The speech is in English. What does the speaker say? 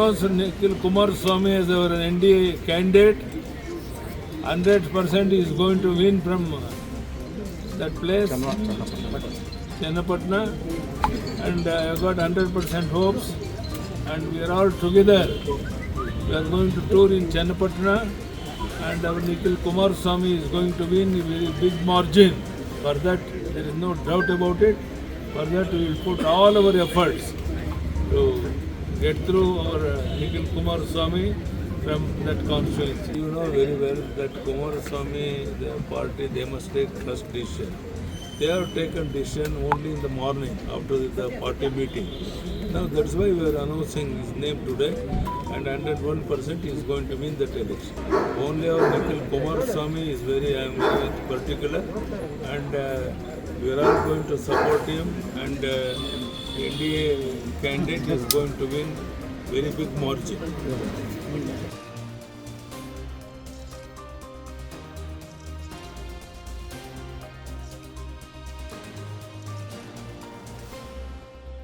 announced Nikhil Kumaraswamy as our NDA candidate. 100% is going to win from that place, Channapatna, and I got 100% hopes. And we are all together. We are going to tour in Channapatna, and our Nikhil Kumaraswamy is going to win a very big margin. For that, there is no doubt about it. For that, we will put all our efforts to get through our Nikhil Kumaraswamy from that constituency. You know very well that Kumaraswamy, the party, they must take first decision. They have taken decision only in the morning after the party meeting. Now that's why we are announcing his name today, and 101% is going to win that election. Only our Nikhil Kumaraswamy is I am very particular, and we are all going to support him, and NDA candidate is going to win very big margin.